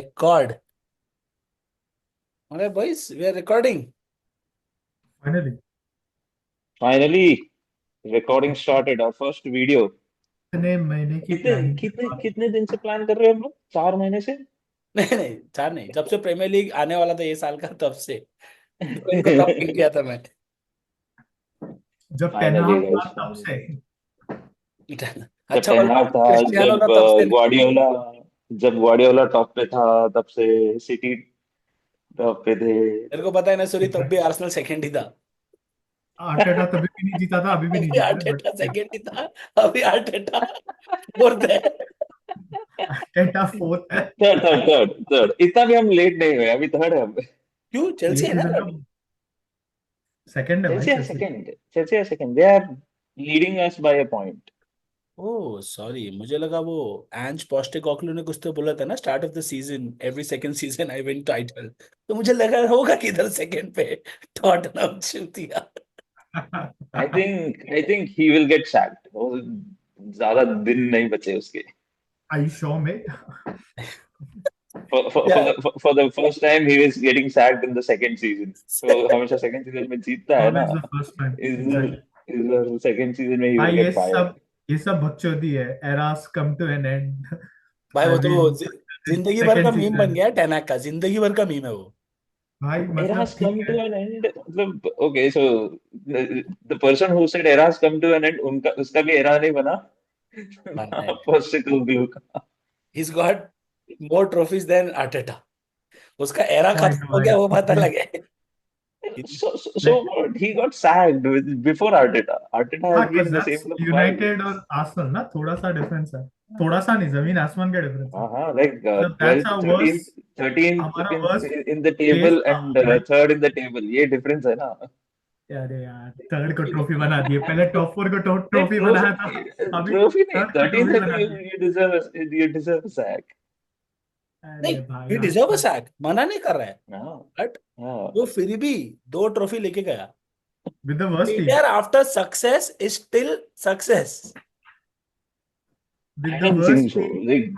Record. Alright, boys, we are recording. Finally, Finally, recording started. Our first video. इतने महीने की कितने planning के कितने बाद कितने दिन से प्लान कर रहे हो हम लोग? 4 महीने से। नहीं नहीं, चार नहीं, जब से प्रीमियर लीग आने वाला था ये साल का तब से तो इनको तब पिक किया था मैं। जब टेन फाइनली हाफ था गाइस, तब से। जब अच्छा टेन बोला हाफ था, क्रिस्टियानो जब था तब से नहीं। ग्वार्डियोला जब ग्वार्डियोला टॉप पे था, तब से सिटी टॉप पे थे। मेरे को पता है ना सूरी, तब भी आर्सेनल सेकंड ही था। आर्टेटा तभी भी नहीं जीता था, अभी भी नहीं अभी जीता है, बट आर्टेटा सेकंड ही था। अभी आर्टेटा फोर्थ है। आर्टेटा फोर्थ है। थर्ड थर्ड थर्ड थर्ड, इतना भी हम लेट नहीं हुए, अभी थर्ड है हम। क्यों? ये चेल्सी है ना सीजन का अभी। सेकंड है भाई, चेल्सी है चेल्सी। सेकंड, चेल्सी है second. They are leading us by a point. Oh sorry, मुझे लगा वो एंज पोस्टेकोग्लू ने कुछ तो बोला था ना, start of the season every second season I win title. तो मुझे लगा होगा किधर सेकंड पे टॉटनहम चूतिया। I think he will get sacked. ज्यादा दिन नहीं बचे उसके। आई शो में For the first time he was getting sacked in the second season. तो हमेशा second season में जीतता है ना। Always the first time, exactly. इस second season में he will भाई get fired. ये सब बकचोदी है। Era's come to an end. भाई वो आई तो मीन जिंदगी भर का सेकंड मीम बन सीजन। गया है, टैनाक का जिंदगी भर का मीम है वो। भाई Era मतलब has ठीक come है। to an end. मतलब okay, so the person who said era has come to an end, उनका उसका भी era नहीं बना। बनना है। Postecoglou का। He's got more trophies than Arteta. उसका एरा पॉइंट खत्म हो गया भाई। वो बात अलग है। So what? He got sacked before Arteta. Arteta हाँ, has been in the same club 5 years. United और आर्सेनल ना थोड़ा सा डिफरेंस है। थोड़ा सा नहीं, जमीन आसमान का डिफरेंस है। हाँ, like मतलब that's 12th a worst, 13th 13th हमारा worst in the phase table था and like. third in the table, ये difference है ना। अरे यार, थर्ड को ट्रॉफी बना दिए, पहले टॉप फोर को नहीं, ट्रॉफी बनाया था, अभी ट्रॉफी नहीं, थर्ड को 13th ट्रॉफी है तो बना दिए। you deserve a sack। नहीं, अरे भाई he deserve a Arsenal. Sack, मना नहीं कर रहा है, हाँ, बट हाँ। वो फिर भी दो ट्रॉफी लेके गया। With the worst team, failure after success is still success. With I the don't worst think so। Team, Like,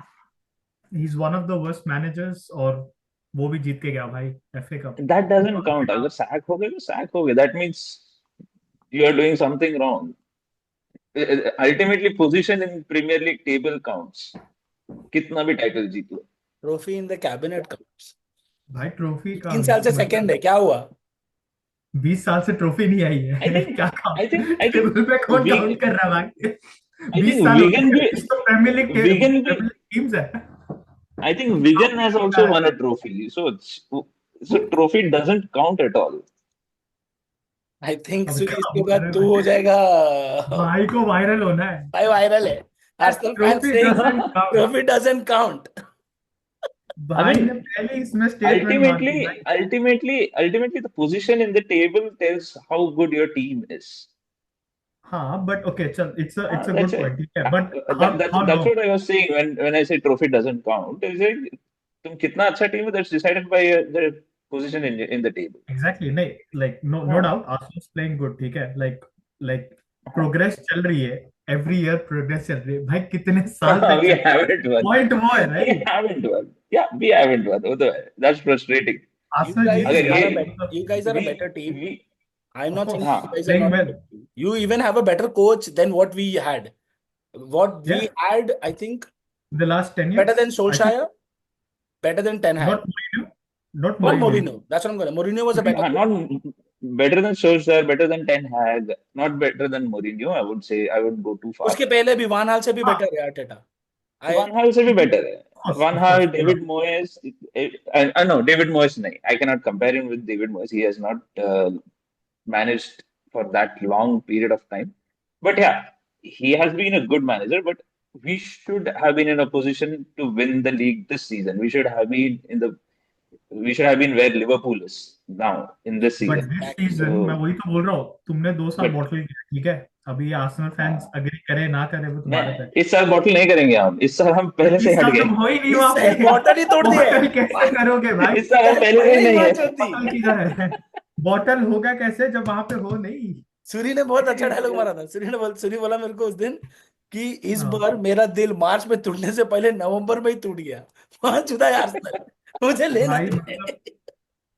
he is one of the worst managers. और वो भी जीत के गया भाई, FA cup. that doesn't count। अगर sack हो गए तो sack हो गए। That means you are doing something wrong। Ultimately, position in Premier League table counts। कितना भी title Jeet low. Trophy in the cabinet cups. भाई ट्रॉफी का 3 साल से सेकंड मतलब है, क्या हुआ? 20 साल से ट्रॉफी नहीं आई I है। think क्या काम, I think I think table पे कौन we काउंट कर रहा है भाई? I 20 think साल हो Wigan गए, भी इस तो प्रीमियर लीग Wigan भी टीम्स है। I think Wigan has also won a trophy, so trophy doesn't count at all। I think अब सूरी क्या इसके बोल बाद रहे हैं तू हो भाई? जाएगा। भाई को वायरल होना है। भाई वायरल है। Arsenal fans trophy saying doesn't count. Trophy doesn't count. I भाई ने mean, पहले ही इसमें स्टेटमेंट मार दी भाई। ultimately, the position in the table tells how good your team is। हाँ बट ओके चल, it's a That's good it। Point, ठीक है, but That, how that's how that's long? what I was saying when I say trophy doesn't count। Is it तुम कितना अच्छा team है, that's decided by the position in the table। Exactly, नहीं like no no हाँ, doubt Arsenal playing good, ठीक है, like progress चल रही है। एवरी ईयर प्रोग्रेस चल रही है भाई, कितने साल हाँ। तक We चल। haven't won। पॉइंट वो है We right. haven't won। Yeah, we haven't won। वो तो है। That's frustrating। You Arsenal Jeet guys अगर गया ये are मतलब। you guys are a we better team. we I'm of not saying course, you हाँ, guys are playing not a well. better team. You even have a better coach than what we had. What we या had, I think, the last 10 better years than I think. Solskjaer, better than Ten Hag, not Mourinho, not or Mourinho. Mourinho. That's what I'm going. Mourinho was a better coach. not better than Solskjaer, better than Ten Hag, not better than Mourinho। I would say I would go too far। उसके पहले भी वान हाल से भी हाँ, better है Arteta. I one हाल से भी better है। One of course hall, David Moyes. No, David Moyes नहीं। I cannot compare him with David Moyes। He has not managed for that long period of time। But yeah, he has been a good manager. But we should have been in a position to win the league this season। We should have been where Liverpool is now in this but season। This exactly. Season मैं So, वही तो बोल रहा हूँ, तुमने 2 साल but bottle किया, ठीक है। अभी आर्सेनल फैंस हाँ, अग्री करे ना करे वो तुम्हारे पे। नहीं, इस साल बॉटल नहीं करेंगे हम। इस साल हम पहले से 20 हट साल तुम गए। हो ही नहीं इस वहां पे। साल बॉटल ही तोड़ दिया है। बॉटल कैसे करोगे भाई? इस साल हम साल पहले से पहले ही ही नहीं बात है। होती। बॉटल किधर है? बॉटल होगा कैसे जब वहां पे हो नहीं? सूरी ने बहुत अच्छा डायलॉग मारा था। सूरी बोला मेरे को उस दिन कि इस हाँ, बार मेरा दिल मार्च में टूटने से पहले नवंबर में ही टूट गया। वहां जुदा है आर्सेनल, मुझे लेना भाई नहीं मतलब है।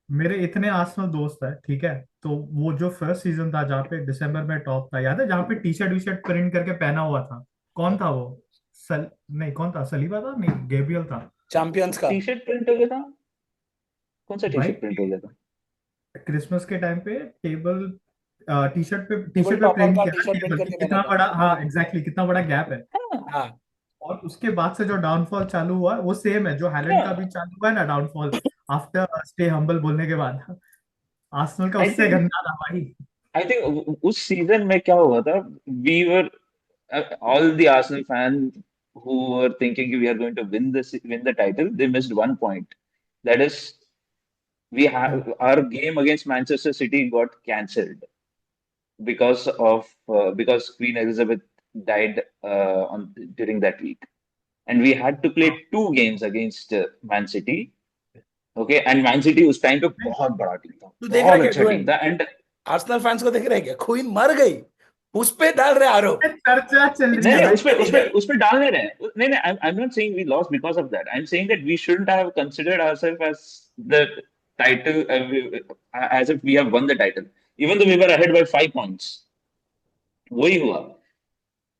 मेरे इतने आर्सेनल दोस्त है, ठीक है, तो वो जो फर्स्ट सीजन था जहाँ पे दिसंबर में टॉप था, याद है, जहाँ पे T shirt V shirt print करके पहना हुआ था, कौन था वो? नहीं, कौन था? सलीबा था? नहीं, गेब्रियल था। चैंपियंस का। टी शर्ट प्रिंट हो गया था। कौन सा टी भाई शर्ट प्रिंट हो गया था? क्रिसमस के टाइम पे टेबल टी टेबल शर्ट पे टॉपर प्रिंट का किया टी था शर्ट प्रिंट टेबल की, करके पहना कितना था। बड़ा, हाँ एग्जैक्टली, कितना बड़ा गैप है। हाँ हाँ। और उसके बाद से जो डाउनफॉल चालू हुआ वो सेम है जो हालैंड का भी हाँ। चालू हुआ है ना, डाउनफॉल आफ्टर स्टे हम्बल बोलने के बाद। आर्सेनल का आई उससे थिंक गंदा था भाई। आई थिंक उस सीजन में क्या हुआ था, we were all the Arsenal fans who were thinking we are going to win the title, they missed one point. That is, we क्या? have our game against Manchester City got cancelled because Queen Elizabeth died on during that week, and we had to हाँ, play two games against Man City. Okay, and Man City उस time पे बहुत बड़ा team था, तू देख रहा है बहुत क्या अच्छा टीम ड्वेन? था, एंड आर्सेनल फैंस को देख रहा है क्या? क्वीन मर गई, उस पे डाल रहे आरोप। चर्चा चल रही नहीं है नहीं, भाई। उस पे डालने रहे हैं। नहीं नहीं, I'm not saying we lost because of that. I'm saying that we shouldn't have considered ourselves as the title, as if we have won the title, even though we were ahead by 5 points. वही हुआ।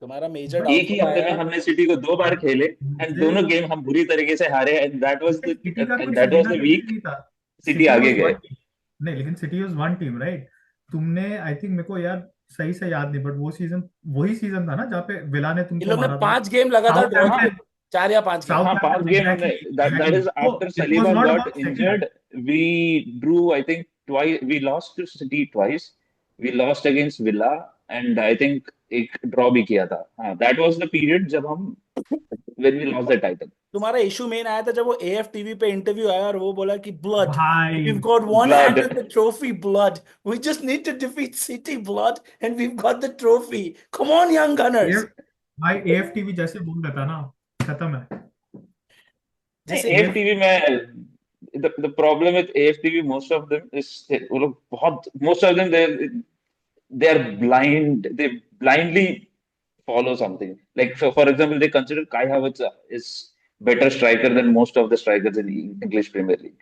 तुम्हारा major but एक ही downfall हफ्ते में आया। हमने city को 2 बार खेले, एंड मुझे दोनों गेम हम बुरी तरीके से हारे, एंड सिटी का कुछ दैट वाज लेना द देना वीक नहीं था। सिटी सिटी आगे वाज वन गए। टीम। नहीं, लेकिन city was one team, right? तुमने, आई थिंक, मेरे को यार सही से याद नहीं, बट वो सीजन वही सीजन था ना जहाँ पे विला ने इन तुमको लोग ने मारा था? 5 गेम लगातार ड्रॉ हाँ किए, साउथहैम्पटन। 4 या 5 गेम। हाँ, 5 गेम हमने, एग्जैक्टली that एग्जैक्टली, is तो after it was Saliba not got about second. injured. We drew, I think, twice. We lost to City twice. We lost against Villa, and I think एक draw भी किया था। हाँ, that was the period जब हम when we lost the title. तुम्हारा issue main आया था जब वो एएफटीवी पे इंटरव्यू आया और वो बोला कि ब्लड, भाई we've got one hand Blood. in the trophy, blood, we just need to defeat City, blood, and we've got the trophy, come on young gunners। F भाई एएफटीवी जैसे बोल देता ना, खत्म है। नहीं, जैसे एफ AFTV में the problem with AFTV, most of them is वो लोग बहुत, most of them they are blind. They blindly follow something. Like, for example, they consider Kai Havertz is better striker than most of the strikers in English Premier League.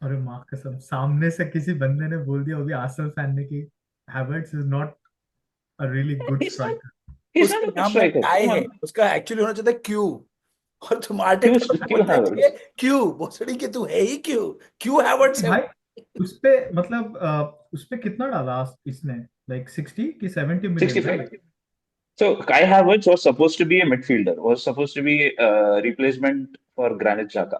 अरे माँ कसम, सामने से किसी बंदे ने बोल दिया, वो भी आर्सेनल फैन ने, कि Havertz is not a really good He's not. Striker. He's उसके not a good नाम में striकर. काय Come है, on. उसका एक्चुअली होना चाहिए क्यू, और तुम क्यों आर्टेटा को क्यों बोलना चाहिए Havertz? क्यू, भोसड़ी के तू है ही क्यू, क्यू हैवर्ट्स है वो। भाई उस पे मतलब उस पे कितना डाला इसने? लाइक 60 की 70 million, 65. Right? So Kai Havertz was supposed to be a midfielder. Was supposed to be a replacement for Granit Xhaka.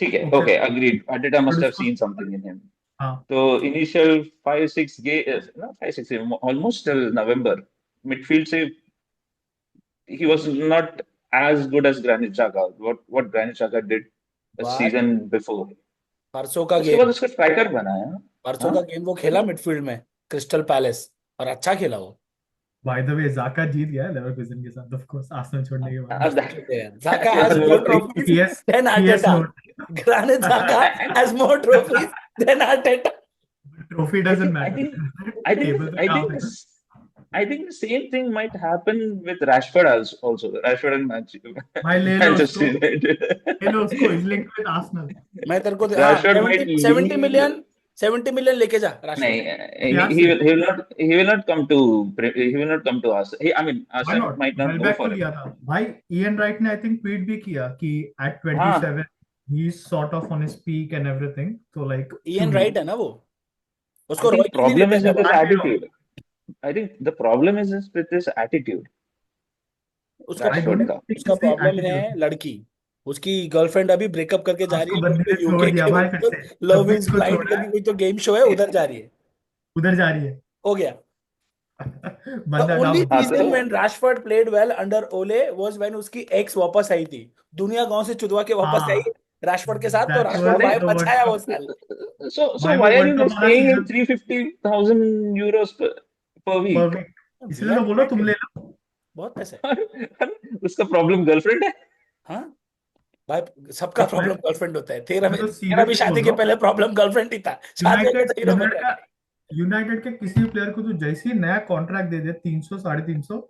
ठीक है, okay, okay, agreed. Arteta but must have उसको, seen something in him. हाँ, So initial 5-6 games, not 5-6, almost till November, midfield से he was not as good as Granit Xhaka. What Granit Xhaka did a but season before. परसों का उसके बाद game, उसका striker बनाया। परसों हाँ। का गेम वो खेला मिडफील्ड में, क्रिस्टल पैलेस, और अच्छा खेला वो। बाय द वे जाका जीत गया है लेवरकुसेन के साथ, ऑफ कोर्स, आर्सेनल छोड़ने के बाद। अब मस्त खेलते हैं, Xhaka that has was more what trophies PS than PS Arteta, note. Granit Xhaka has more trophies than Arteta। Trophy I doesn't think I think matter. I think table पे I क्या think होता है? this I think the same thing might happen with Rashford also. Rashford and भाई ले लो Manchester उसको, United. ले लो उसको, is linked with Arsenal. मैं तेरे को हाँ, Rashford might 70 million, leave. 70 million लेके जा No, Rashford. he will not come to us. I mean, why Arsenal not? might not go वेलबैक को for him. लिया था भाई। इयन राइट ने आई थिंक ट्वीट भी किया कि एट हाँ, 27 he is sort of on his peak and everything, तो लाइक क्यों इयन नहीं? राइट है ना वो, I उसको रॉय think कीन नहीं problem देते is क्या with his वो? attitude. I think the problem is with his attitude, उसका आई डोंट Rashford का. थिंक उसका इट्स द प्रॉब्लम है एटीट्यूड। लड़की, उसकी गर्लफ्रेंड अभी ब्रेकअप करके जा रही उसको है कोई बंदे तो ने छोड़ यूके दिया के, भाई, फिर तो से लव सब्बित इज को ब्लाइंड छोड़ा करके है, कोई तो गेम शो है, उधर जा रही है। उधर जा रही है। हो गया। The बंदा only डाउन। हाँ season when तो Rashford played well under Ole was when उसकी एक्स वापस आई थी, दुनिया गांव से चुदवा के वापस आई हाँ, राशफोर्ड के साथ, तो दैट राशफोर्ड वाज भाई नहीं, द वर्ल्ड बचाया वो कप। साल। so भाई why वो are you world cup guys वाला paying him season 350,000 euros per पर week? वीक, वी इसलिए आर तो बोलो तुम ले डिमांडिंग, लो। बहुत पैसे है। उसका प्रॉब्लम गर्लफ्रेंड है। हाँ भाई, सबका मैं प्रॉब्लम गर्लफ्रेंड होता है, तेरा मैं तो तेरा भी सीरियसली बोल शादी के रहा हूँ। पहले प्रॉब्लम गर्लफ्रेंड ही था, शादी होके यूनाइटेड तो हीरो बन यूनाइटेड जाता का है। यूनाइटेड के किसी भी प्लेयर को तो जैसे ही नया कॉन्ट्रैक्ट दे दे, 300 350,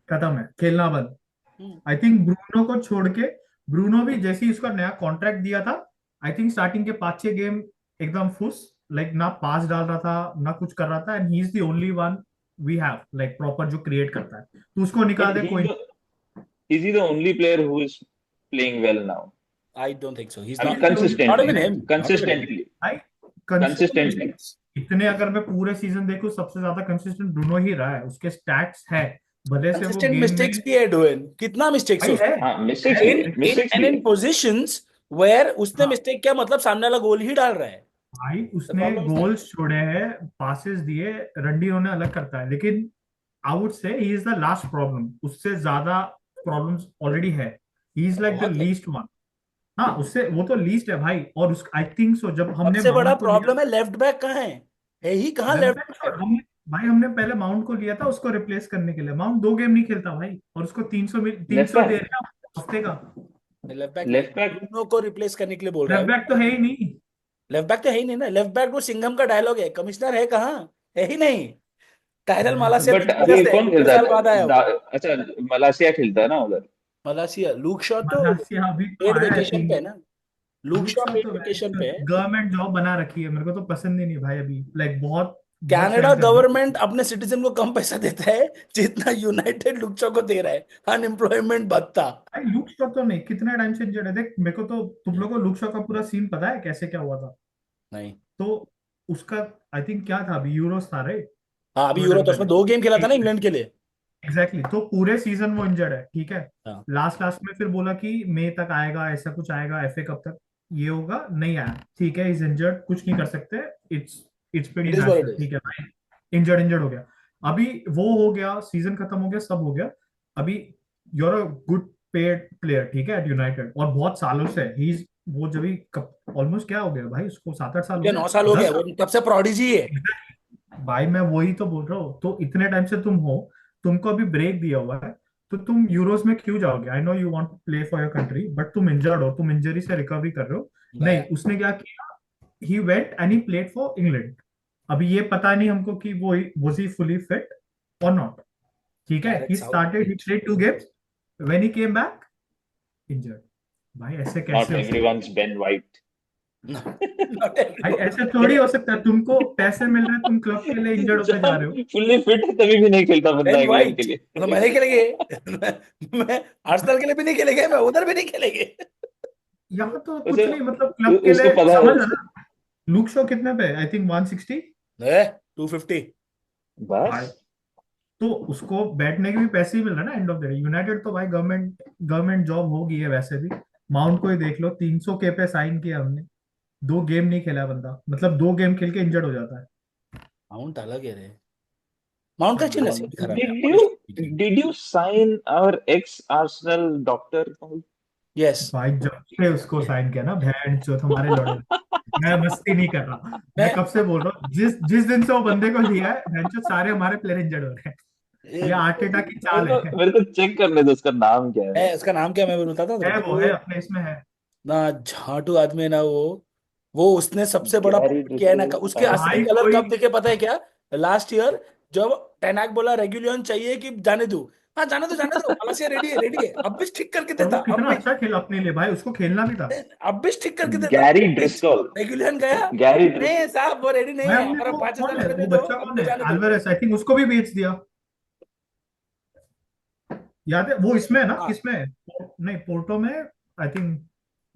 खत्म है, खेलना बंद। हम्म। आई थिंक ब्रूनो को छोड़ के ब्रूनो भी जैसे ही उसका नया कॉन्ट्रैक्ट दिया था, आई थिंक स्टार्टिंग के 5-6 गेम एकदम फुस, लाइक ना पास डाल रहा था ना कुछ कर रहा था, and he is the only one we have like proper जो क्रिएट करता है, तो उसको But निकाल दे कोई। is he the only player who is playing well now? I don't think so. He's I mean, not. Not even consistently, him. Not even him. consistently, भाई consistently. इतने अगर मैं पूरे सीजन देखूं सबसे ज्यादा कंसिस्टेंट ब्रूनो ही रहा है, उसके स्टैट्स है, भले से वो Consistent गेम में। mistakes भी है डोएन, कितना मिस्टेक्स है भाई है उसके, हाँ, मिस्टेक्स है भी इन है, इन मिस्टेक्स एंड भी इन है। पोजीशंस वेयर उसने हाँ मिस्टेक किया, मतलब सामने वाला गोल ही डाल रहा है। भाई द उसने प्रॉब्लम इज दैट। गोल्स छोड़े हैं, पासेस दिए, रंडी उन्हें अलग करता है, लेकिन I would say he is the last problem, उससे ज्यादा प्रॉब्लम्स ऑलरेडी है, ही इज लाइक द बहुत है। Least one. हाँ उससे वो तो लीस्ट है भाई, और उस आई थिंक सो जब हमने सबसे बड़ा माउंट को लिया, प्रॉब्लम है लेफ्ट बैक कहाँ है ही कहाँ लेफ्ट लेफ्ट बैक छोड़, बैक। हमने भाई हमने पहले माउंट को लिया था उसको रिप्लेस करने के लिए, माउंट 2 गेम नहीं खेलता भाई, और उसको 300 लेफ्ट 300 दे बैक, रहे हैं हफ्ते का। लेफ्ट बैक नहीं, लेफ्ट बैक। ब्रूनो को रिप्लेस करने के लिए बोल रहा लेफ्ट है। बैक तो है ही नहीं। लेफ्ट बैक तो है ही नहीं ना, लेफ्ट बैक वो सिंघम का डायलॉग है, कमिश्नर है कहाँ, है ही नहीं। टायरल मैं तो मालासिया बट 3 वजह अभी से कौन 1 खेलता साल है? बाद आया वो। अच्छा, मलासिया खेलता है ना उधर। मलासिया, लूक शॉ तो मलासिया अभी तो पेड आया है वेकेशन पे है 3 दिन। ना। Look look Shaw Shaw paid तो वेकेशन पे है। गवर्नमेंट जॉब बना रखी है, मेरे को तो पसंद ही नहीं भाई अभी, लाइक बहुत बहुत कनाडा सहन कर गवर्नमेंट दिया अपने सिटीजन को कम पैसा देता है जितना यूनाइटेड लुक शॉ को दे रहा है, अनएम्प्लॉयमेंट भत्ता। भाई। लुक शॉ तो नहीं, कितने टाइम से इंजर्ड है देख, मेरे को तो तुम लोगों को लुक शॉ का पूरा सीन पता है कैसे क्या हुआ था? नहीं। तो उसका आई थिंक क्या था, अभी यूरोस था राइट, हाँ अभी थोड़े यूरो टाइम तो उसमें पहले। 2 गेम खेला था ना इंग्लैंड के लिए। एग्जैक्टली तो पूरे सीजन वो इंजर्ड है, ठीक है। हाँ। लास्ट लास्ट में फिर बोला कि मई तक आएगा, ऐसा कुछ आएगा, एफए कब तक ये होगा, नहीं आया, ठीक है, इज इंजर्ड, कुछ नहीं कर सकते, it's it's pretty it is what it natural, is. ठीक है भाई, इंजर्ड इंजर्ड हो गया। अभी वो हो गया, सीजन खत्म हो गया, सब हो गया। अभी you're a good paid player, ठीक है, एट यूनाइटेड, और बहुत सालों से ही वो जब भी ऑलमोस्ट क्या हो गया भाई, उसको 7-8 साल हो क्या गए, 9 साल हो गया, 10 साल। वो तब से प्रोडिजी है। भाई मैं वही तो बोल रहा हूँ, तो इतने टाइम से तुम हो, तुमको अभी ब्रेक दिया हुआ है, तो तुम यूरोस में क्यों जाओगे? I know you want to play for your country, but तुम इंजर्ड हो, तुम इंजरी से रिकवरी कर रहे हो। नहीं, गया। उसने क्या किया, he went and he played for England. अभी ये पता नहीं हमको कि वो वाज ही फुली फिट और नॉट, ठीक है, Garrett he started, he Southgate. Played 2 games, when he came back injured. भाई ऐसे नॉट कैसे हो सकता एवरीवन's बेन वाइट। नॉट है? भाई ऐसे थोड़ी हो सकता है, तुमको पैसे मिल रहे हैं, तुम क्लब के लिए इंजर्ड होते जा जब रहे हो। फुल्ली फिट है तभी भी नहीं खेलता बंदा बेन इंग्लैंड के वाइट लिए। मतलब मैंने खेलेंगे मैं आर्सेनल के लिए भी नहीं खेलेंगे, मैं उधर भी नहीं खेलेंगे। यहाँ तो उसे कुछ नहीं, मतलब क्लब के उसको लिए पता है। समझ है ना। लुक शो कितने पे? I think 160। 250। भाई बस। तो उसको बैठने के भी पैसे ही मिल रहे हैं ना end of the day. United तो भाई गवर्नमेंट गवर्नमेंट जॉब होगी है वैसे भी। माउंट को ही देख लो, 300 के पे साइन किया हमने, 2 गेम नहीं खेला बंदा, मतलब 2 गेम खेल के इंजर्ड हो जाता है। माउंट अलग है रे, माउंट का अच्छी नसीब खराब है Did honestly you speaking. did you sign our ex Arsenal doctor? Yes. भाई जब से उसको साइन किया ना, बहन चो हमारे लड़े, मैं मस्ती नहीं कर रहा, मैं मैं कब से बोल रहा हूँ, जिस जिस दिन से वो बंदे को लिया है बहन चो सारे हमारे प्लेयर इंजर्ड हो रहे हैं। ये ये आर्टेटा की चाल है। मेरे को चेक करने दो उसका नाम क्या है। है उसका नाम क्या, मैं बताता हूँ तेरे है को, वो है वो अपने इसमें है। ना झाटू आदमी है ना वो उसने सबसे बड़ा गैरी पॉइंट किया है ना, ड्रिसल उसके असली भाई कलर कोई, कब दिखे पता है क्या? लास्ट ईयर जब टेनाक बोला रेगुलियन चाहिए कि जाने दो, हाँ जाने दो मलासिया रेडी है, अब भी ठीक करके और देता, वो अब कितना भी अच्छा खेला अपने लिए भाई, उसको खेलना भी था। अब भी ठीक करके देता। Gary Driscoll. रेगुलियन गया, गैरी ड्रिस नहीं साहब वो रेडी नहीं भाई है, हमने हमारा वो 5,000 कौन है, रुपये दे वो दो, बच्चा अब कौन तो है, जाने दो। अल्वारेस, आई थिंक उसको भी बेच दिया। याद है वो इसमें है ना, हाँ किसमें है? नहीं पोर्टो में, आई थिंक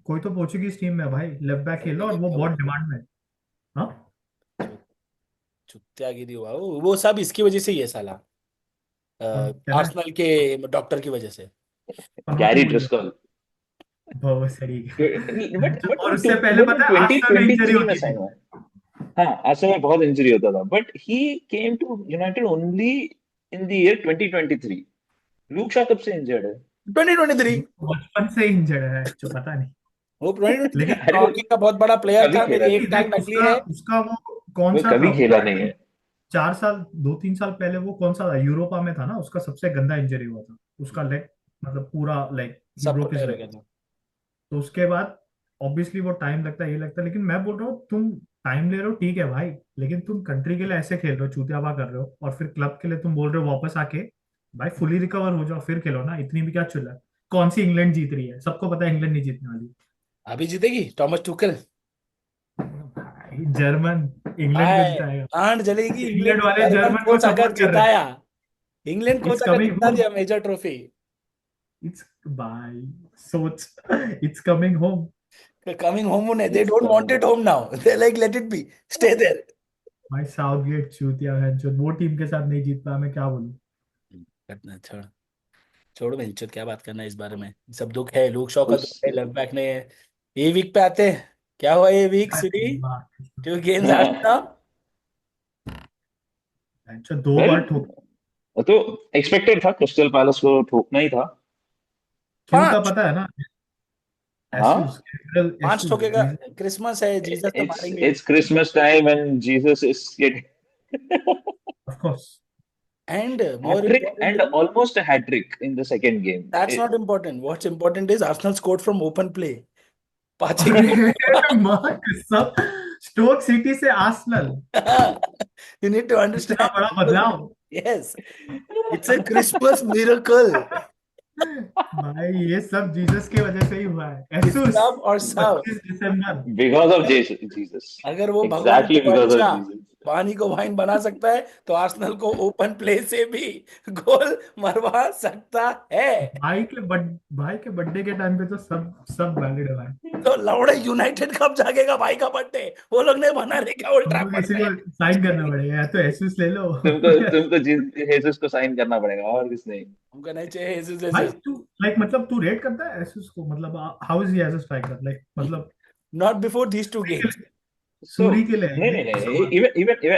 कोई तो पोर्चुगीज टीम में भाई, लेफ्ट बैक खेल रहा और नहीं वो क्या बहुत बोलते हैं, डिमांड में है। हाँ चुत्यागिरी हुआ वो सब इसकी वजह से ही है साला, कौन क्या है? आर्सेनल के डॉक्टर की वजह से। पनौती गैरी बोल रहे ड्रिस्कॉल। हो? बहुत सही बट और वो उससे पहले वो तो पता है आर्सेनल में इंजरी 2023 में होती साइन थी। हुआ है। हाँ, आर्सेनल में बहुत इंजरी होता था, but he came to United only in the year 2023। Luke Shaw कब से इंजर्ड है? 2023। बचपन से इंजर्ड है जो पता नहीं, वो 2023 लेकिन अरे हॉकी का बहुत बड़ा प्लेयर कभी था, खेला मेरी नहीं एक है। टांग देख नकली उसका है। उसका वो कौन वो सा था, कभी वो खेला आई नहीं है। थिंक 4 साल 2-3 साल पहले वो कौन सा था, यूरोपा में था ना, उसका सबसे गंदा इंजरी हुआ था, उसका लेग, मतलब पूरा लाइक ही सब ब्रोक हिज टेर हो लेग। गया था। तो उसके बाद ऑब्वियसली वो टाइम लगता है, ये लगता है, लेकिन मैं बोल रहा हूँ तुम टाइम ले रहे हो ठीक है भाई, लेकिन तुम कंट्री के लिए ऐसे खेल रहे हो, चूतियाबा कर रहे हो, और फिर क्लब के लिए तुम बोल रहे हो वापस आके भाई फुली रिकवर हो जाओ फिर खेलो ना, इतनी भी क्या चिल्ला है? कौन सी इंग्लैंड जीत रही है, सबको पता है इंग्लैंड नहीं जीतने वाली। अभी जीतेगी टॉमस टुकल। भाई जर्मन, इंग्लैंड क्यों हाय, जिताएगा? आंट जलेगी इंग्लैंड इंग्लैंड की। वाले जर्मन जर्मन को कोच अगर सपोर्ट कर रहे हैं। जिताया, इंग्लैंड कोच इट्स अगर कमिंग जिता होम। दिया मेजर ट्रॉफी, इट्स भाई, सोच, it's coming home. Coming home उन्हें, they It's don't want coming. It home now, they like let it be, stay there. भाई साउथगेट चूतिया है जो वो टीम के साथ नहीं जीत पाया, मैं क्या बोलूं। करना छोड़, छोड़ो बेंचो, क्या बात करना है इस बारे में। सब दुख है, लूक शॉ का दुख उस है, लेफ्ट बैक ने। ये वीक पे आते हैं, क्या हुआ ये वीक सिटी? टू गेम्स हारा ना। अच्छा, दो वेल, बार ठोक। तो एक्सपेक्टेड था, क्रिस्टल पैलेस को ठोकना ही था। क्यों था 5, पता है ना? एसूस, हाँ, कैपिटल 5 एसूस ठोकेगा। क्रिसमस है, जीसस तो मारेंगे। it's Christmas time and Jesus is getting of course. And hat more trick and importantly, almost a hat trick in the second game. That's not important, what's important is Arsenal scored from open play. पांच एक अरे मां कसम, stock city से Arsenal, you need to इतना बड़ा understand. बदलाव। Yes, it's a Christmas miracle. भाई ये सब जीसस की वजह से ही हुआ है। इट्स एसूस, लव और सर्व। 25 दिसंबर। Because of Jesus. अगर वो भगवान Exactly का because of बच्चा Jesus. पानी को वाइन बना सकता है, तो आर्सेनल को ओपन प्ले से भी गोल मरवा सकता है। भाई के बर्थडे के टाइम पे तो सब सब वैलिड है भाई। तो लौड़े यूनाइटेड कब जागेगा भाई का बर्थडे? वो लोग नहीं बना रहे क्या ओल्ड तुमको ट्रैफर्ड किसी में? को साइन करना पड़ेगा, या तो एसूस ले लो तुमको या। तुमको Jesus को साइन करना पड़ेगा, और किस नहीं। हमको नहीं चाहिए Jesus भाई Jesus। तू लाइक मतलब तू रेट करता है एसूस को, मतलब how is he as a striker, like मतलब not before these two games. So, सूरी के लिए नहीं है नहीं नहीं, सवाल। even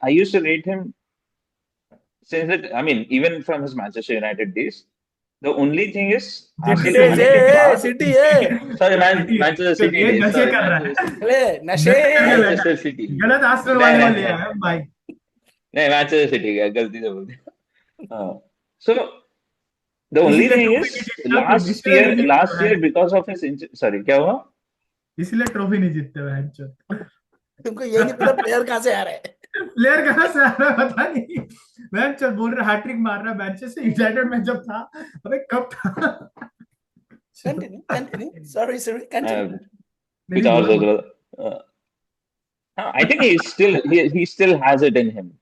I used to rate him since that, I mean, even from his Manchester United days. The only thing is city Arsenal से के सिटीज, आने हट के के, बाद, सिटी है। सॉरी, सिटी मैनचेस्टर तो सिटी ये डेज, नशे सॉरी, कर रहा मैनचेस्टर, है, अरे नशे। नशे करके बैठा मैनचेस्टर सिटी, है, गलत आर्सेनल नहीं वाले को नहीं ले नहीं आया भाई। नहीं, मैनचेस्टर सिटी का गलती से बोल दिया। हाँ, so the only इसीलिए thing ट्रॉफी is नहीं जीतता तुम, last इसलिए year, नहीं जीतते last भाई, year because of his sorry, क्या हुआ? इसलिए ट्रॉफी नहीं जीतते भाई। तुमको ये नहीं पता प्लेयर कहाँ से आ रहा है? प्लेयर कहाँ से आ रहा है पता नहीं। मैं चल बोल रहा हैट्रिक मार रहा है मैनचेस्टर यूनाइटेड में जब था, अबे कब था? Continue continue, sorry sorry, Uh, continue. नहीं कुछ नहीं, और बोलो सोच बोलो। रहा था। I think he still has it in him.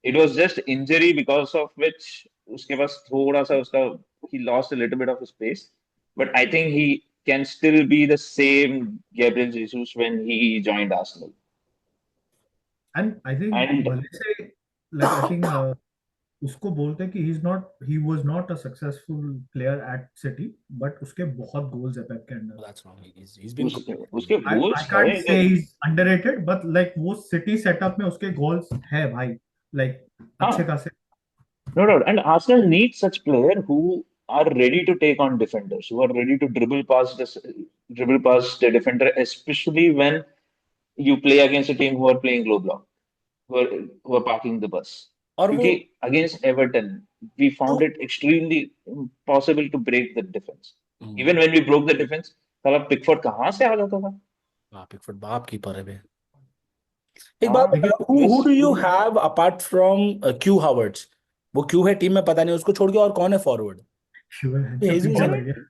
It was just injury because of which उसके पास थोड़ा सा उसका, he lost a little bit of his pace. But I think he can still be the same Gabriel Jesus when he joined Arsenal. And I think And भले से like I think उसको बोलते हैं कि he was not a successful player at City, but उसके बहुत goals है Pep के under. That's wrong, he's been good. उसके आई गोल्स है। Can't say he is underrated, but like वो सिटी सेटअप में उसके गोल्स है भाई, लाइक अच्छे हाँ, खासे। no doubt. And Arsenal needs such player who are ready to take on defenders, who are ready to dribble past the defender, especially when you play against a team who are playing low block, who are parking the bus. और वो Because against Everton, we तो found it extremely impossible to break the defense. Even hmm, when we broke the defense, साला Pickford कहाँ से आ जाता था? Pickford बाप की पर है बे। एक बात हाँ, लेकिन बताओ, he who was do you have apart from Q Havertz? वो क्यू है टीम में, पता नहीं उसको छोड़ के और कौन है फॉरवर्ड? श्योर है, Jesus पीछे है। पड़ गया।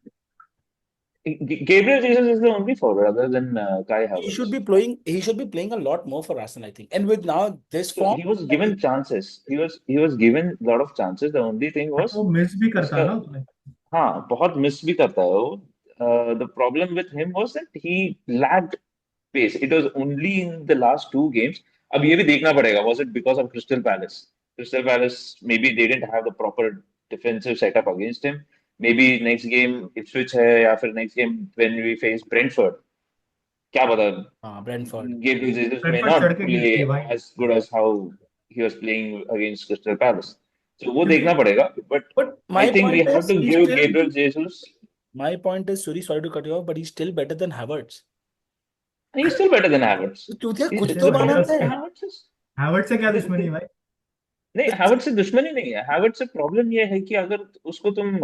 Gabriel Jesus is the only forward other than Kai He should Havertz. be playing. He should be playing a lot more for Arsenal, I think. And with now this So form, he was given chances. He was given a lot of chances. The only thing but was वो miss भी करता है उसका, ना उसमें। हाँ, बहुत miss भी करता है वो। The problem with him was that he lacked pace. It was only in the last two games. अब ये भी देखना पड़ेगा. Was it because of Crystal Palace? Crystal Palace, maybe they didn't have the proper defensive setup against him. Maybe next game Ipswich है, या फिर next game when we face Brentford, क्या पता, हाँ Brentford. Gabriel Jesus may Brentford चढ़ not के गिरती है play भाई। as good as how he was playing against Crystal Palace. So वो क्योंकि देखना पड़ेगा. But but I my think we point have is to he's give still Gabriel Jesus. my point is sorry to cut you off, but he's still better than Havertz. He's still better than Havertz. तो चूतिया He's कुछ कैसे तो still बढ़ेगा better. बनाते उससे? हैं। Havertz is Howard से क्या the, दुश्मनी है the, भाई? नहीं, हैवर्ट्ज से दुश्मनी नहीं है। हैवर्ट्ज से प्रॉब्लम ये है कि अगर उसको तुम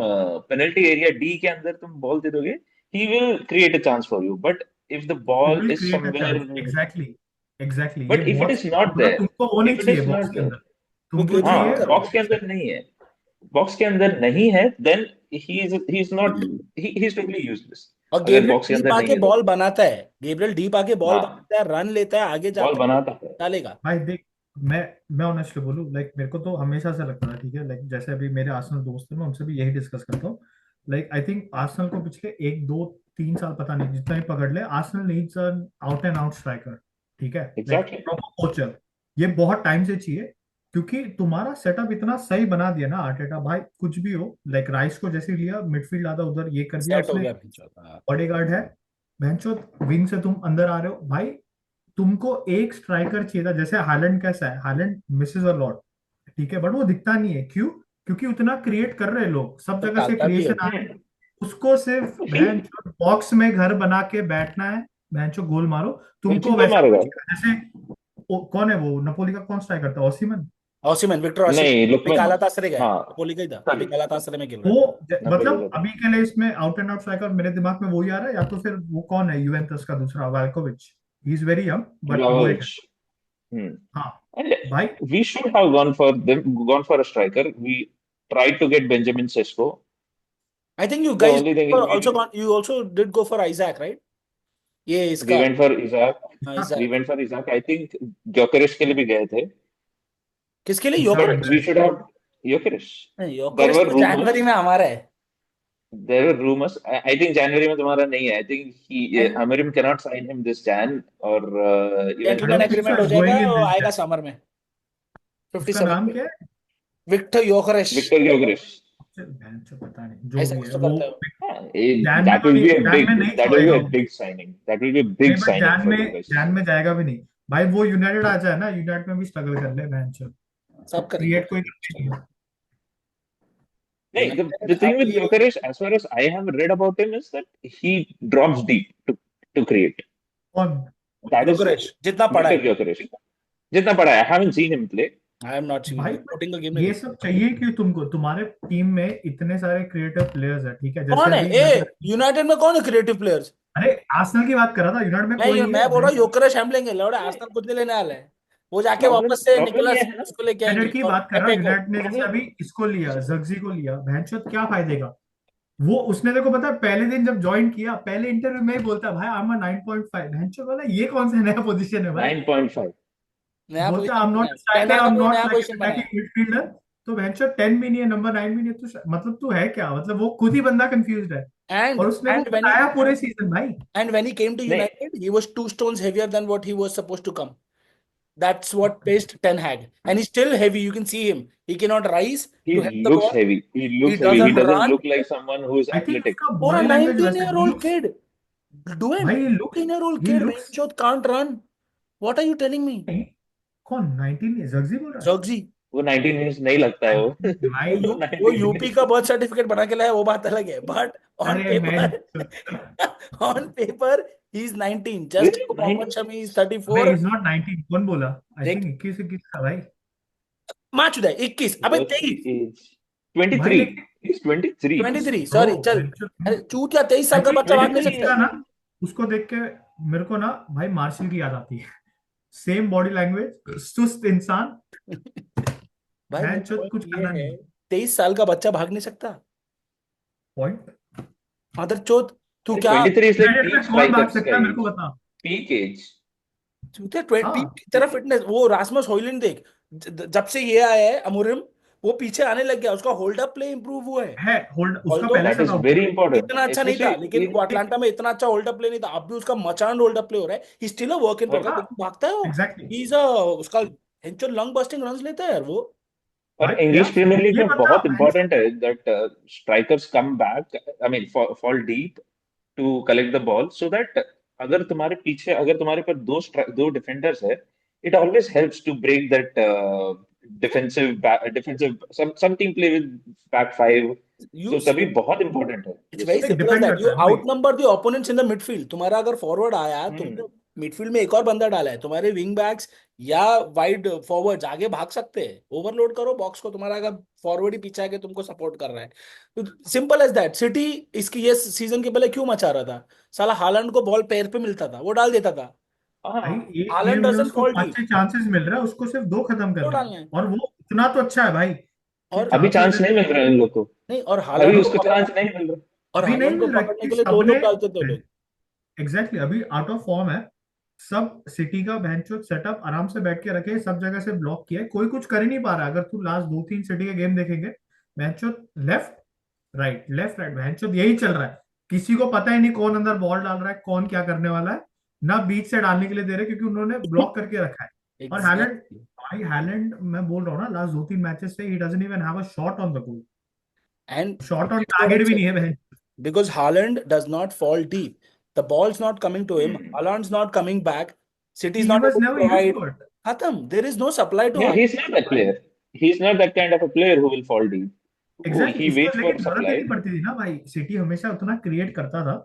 पेनल्टी एरिया डी के अंदर तुम बॉल दे दोगे, he will create a chance for you, but if the He ball will is create a somewhere, chance. Exactly. Exactly ये बट इफ इट बहुत इज सही नॉट बोला, देयर, तुमको वो नहीं इफ इट चाहिए इज बॉक्स नॉट के there, अंदर, वो तुमको गेब्रियल नहीं चाहिए हाँ, कर रहा बॉक्स है। के अंदर नहीं है, बॉक्स के अंदर नहीं है, then he's not he's totally useless. और अगर गेब्रियल बॉक्स के डीप अंदर नहीं आके है तो बॉल बनाता है, गेब्रियल डीप आके बॉल हाँ बनाता है, रन लेता है, आगे बॉल जाता है, बनाता है। डालेगा। भाई देख, मैं मैं ऑनेस्टली बोलूं, लाइक मेरे को तो हमेशा से लगता था, ठीक है, लाइक जैसे अभी मेरे आर्सेनल दोस्त हैं, मैं उनसे भी यही डिस्कस करता हूँ। लाइक आई थिंक आर्सेनल को पिछले 1 2 3 साल, पता नहीं जितना ही पकड़ ले, Arsenal needs an out and out striker, ठीक है, लाइक एग्जैक्टली। प्रॉपर कोचर। ये बहुत टाइम से चाहिए, क्योंकि तुम्हारा सेटअप इतना सही बना दिया ना आर्टेटा भाई, कुछ भी हो, लाइक राइस को जैसे लिया मिडफील्ड आधा उधर ये कर दिया सेट हो उसने, गया पिच। हाँ। बॉडीगार्ड है, बेंचो, विंग से तुम अंदर आ रहे हो भाई, तुमको एक स्ट्राइकर चाहिए था। जैसे हालैंड कैसा है, हालैंड मिसेस अ लॉट, ठीक है, बट वो दिखता नहीं है, क्यों? क्योंकि उतना क्रिएट कर रहे हैं लोग, सब तो जगह से डालता भी है क्रिएशन आ वो। रहा है, उसको सिर्फ ही बॉक्स में घर बना के बैठना है, बेंचो गोल मारो। तुमको गोल वैसा मारेगा। कुछ जैसे कौन है वो नपोली का, कौन स्ट्राइकर था, ओसिमन? ऑसिमन, विक्टर ऑसिमन। नहीं अभी लुकमन। गालातासरे गया है, हाँ नापोली का ही था, अभी सॉरी गालातासरे में खेल रहा वो है। नपोली का मतलब था। अभी के लिए इसमें आउट एंड आउट स्ट्राइकर मेरे दिमाग में वही आ रहा है, या तो फिर वो कौन है यूवेंटस का दूसरा, वाल्कोविच, he is very young, but वो एक है। Vlahovic. Hmm. हाँ And भाई, we should have gone for a striker. We tried to get Benjamin Sesko. I think you The guys only thing is also you also did go for Isaac, right? ये we इसका। went for Isaac. हाँ, We Isaac. went for Isaac. I think Gyökeres के लिए भी गए थे. किसके लिए, But योकेरेश? we should have Gyökeres. नहीं, There योकेरेश were तो rumors. जनवरी में हमारा है। There were rumors. I think January में तुम्हारा नहीं है. I think Amarim cannot sign him this Jan or even I gentleman don't next think so agreement हो इट्स जाएगा, गोइंग इन वो दिस। आएगा समर में, उसका 57 नाम पे। क्या है? Victor Gyokeres, Victor Gyökeres. पता नहीं, जो ऐसा भी कुछ है तो वो। करता है वो। जैन में That तो will नहीं, be a जैन में big नहीं that will be छोड़ेगा a वो। big signing. That will be a नहीं, big but signing Jain for you में, guys. जैन में जाएगा भी नहीं भाई, वो यूनाइटेड आ जाए ना, यूनाइटेड में भी स्ट्रगल कर ले बेंच, सब करेंगे। क्रिएट कोई करते नहीं है। No, the United thing with अभी। Gyökeres, as far as I have read about him, is that he drops deep to create. कौन? That is योकेरेश जितना पड़ा Victor है। Gyökeres. जितना पड़ा है, I haven't seen him play. I am not seeing, भाई sporting का गेम नहीं ये देखा। सब चाहिए कि तुमको, तुम्हारे टीम में इतने सारे क्रिएटिव प्लेयर्स है, ठीक है, जैसे कौन है अभी ए, मेरे को, यूनाइटेड में कौन है क्रिएटिव प्लेयर्स? अरे आर्सेनल की बात कर रहा था, यूनाइटेड में कोई नहीं मैं है बोल रहा हूँ योकेरेश हम लेंगे, लौड़ा आर्सेनल कुछ नहीं लेने वाला है। वो जाके प्रॉब्लम वापस से प्रॉब्लम ये निकोलस है ना। उसको लेके आएंगे यूनाइटेड की और बात कर रहा हूँ, पेपे को। यूनाइटेड ने जैसे प्रॉब्लम अभी इसको लिया, जग्जी को लिया, भैंचोद क्या फायदेगा? वो उसने, देखो पता है, पहले दिन जब ज्वाइन किया, पहले इंटरव्यू में ही बोलता है भाई आई एम 9.5, भैंचोद बोला ये कौन सा नया पोजीशन है भाई? 9.5। नया बोलता है आई पोजीशन एम नॉट बनाया, स्ट्राइकर, टेन आई का एम कोई नॉट नया लाइक पोजीशन अटैकिंग बनाया। मिडफील्डर। तो भैंचोद 10 भी नहीं है, नंबर 9 भी नहीं है, तो मतलब तू है क्या? मतलब वो खुद ही बंदा कंफ्यूज है, एंड और उसने वो एंड व्हेन बताया पूरे सीजन भाई। when he came to नहीं, United, he was 2 stones heavier than what he was supposed to come. That's what paced Ten Hag, and he's still heavy. You can see him. He cannot rise to he head the looks ball. heavy. He He looks heavy. He doesn't doesn't run. look like someone who is I think athletic. उसका For a body language वैसे, ही 19-year-old looks, kid, Dwayne, भाई he looks, 19-year-old he kid, looks. Benchot can't run. What are you telling me? कौन 19 जग्जी बोल रहा है? Zogzi, वो 19 inch नहीं लगता है वो। भाई वो वो 19 यूपी इंच। का बर्थ सर्टिफिकेट बना के लाया, वो बात अलग है, बट ऑन अरे मैं, paper on paper he is 19, just Mohammed Shami is अबे 34। इज नॉट 19, कौन बोला? आई देख, थिंक 21 था भाई। मार चुदा है 21, अबे What's the 23, age? भाई 23. लेकिन He's 23. 23, ब्रो, सॉरी चल। अरे चूत, या 23 साल आई का थिंक बच्चा भाग नहीं लिटरली सकता इसका है? ना, उसको देख के मेरे को ना भाई मार्शल की याद आती है, सेम बॉडी लैंग्वेज, सुस्त इंसान, भाई मेरा भैंचोद पॉइंट कुछ ये करना है, नहीं। 23 साल का बच्चा भाग नहीं सकता। पॉइंट, अदर चोत, तू क्या 23 is like यूनाइटेड peak में कौन भाग strikers का सकता है मेरे को age. बता। Peak age. चूते 20 हाँ की तरह फिटनेस, वो रासमस हॉयलैंड देख, जब से ये आया है अमोरिम, वो पीछे आने लग गया, उसका होल्ड अप प्ले इंप्रूव हुआ है। है, होल्ड उसका ऑल्दो पहले That से is था very ऊपर। important, इतना अच्छा नहीं था, especially लेकिन वो in अटलांटा में इतना अच्छा होल्ड अप प्ले नहीं था, अब भी उसका मचान होल्ड अप प्ले हो रहा है, he still a work in और प्रोग्रेस, हाँ लेकिन भागता है वो। एग्जैक्टली ही इज अ, उसका हेंचो लंग बस्टिंग रन्स लेता है यार वो। और भाई इंग्लिश यार, प्रीमियर लीग ये में बंदा बहुत इंपॉर्टेंट है that strikers come back, I mean fall deep to collect the ball so that अगर तुम्हारे पीछे, अगर तुम्हारे पर दो डिफेंडर्स है, it always helps to break that defensive some team play with back five, you, तो तभी बहुत इंपॉर्टेंट है इट्स ये वेरी सब। एक simple as depend that, you करता है वही। Outnumber the opponents in the midfield. तुम्हारा अगर फॉरवर्ड आया, तुमने हम्म। मिडफील्ड में एक और बंदा डाला है, तुम्हारे विंग बैक्स या वाइड फॉरवर्ड्स आगे भाग सकते हैं, ओवरलोड करो बॉक्स को, तुम्हारा अगर फॉरवर्ड ही पीछे आके तुमको सपोर्ट कर रहा है, तो सिंपल एज दैट। सिटी इसकी ये सीजन के पहले क्यों मचा रहा था? साला हालैंड को बॉल पैर पे मिलता था, वो डाल देता था। भाई हाँ एक हालैंड गेम में डजंट उसको फॉल पांच डीप, छह चांसेस मिल रहा है, उसको सिर्फ 2 खत्म तो करने हैं, डालना है। और वो इतना तो अच्छा है भाई। और अभी चांसेस चांस नहीं मिल रहा है इन लोग को, नहीं, और अभी हालांड को उसको पकड़ चांस नहीं मिल रहा। और अभी नहीं हालांड को मिल रहा पकड़ने क्योंकि के लिए दो सबने लोग डालते थे लोग। एग्जैक्टली अभी आउट ऑफ फॉर्म है। सब सिटी का भैंचोद सेटअप आराम से बैठ के रखे, सब जगह से ब्लॉक किया है, कोई कुछ कर ही नहीं पा रहा। अगर तू लास्ट 2-3 सिटी के गेम देखेंगे, भैंचोद लेफ्ट राइट भैंचोद यही चल रहा है। किसी को पता ही नहीं कौन अंदर बॉल डाल रहा है, कौन क्या करने वाला है। ना बीच से डालने के लिए दे रहे क्योंकि उन्होंने ब्लॉक करके रखा है। और हैलेंड, एग्जैक्टली। भाई हैलेंड मैं बोल रहा हूँ ना, लास्ट 2-3 मैचेस से he doesn't even have a shot on the goal. And shot on target भी नहीं है बहन। because Haaland does not fall deep. The ball's not coming to him. Haaland's not coming back. City is he not was able to never used provide. To it. Khatam. There is no supply to Yeah, Haaland. he's not that player. He's not that kind of a player who will fall deep. Oh, exactly he उसको waits for लेकिन जरूरत ही supply. नहीं पड़ती थी ना भाई। City हमेशा उतना क्रिएट करता था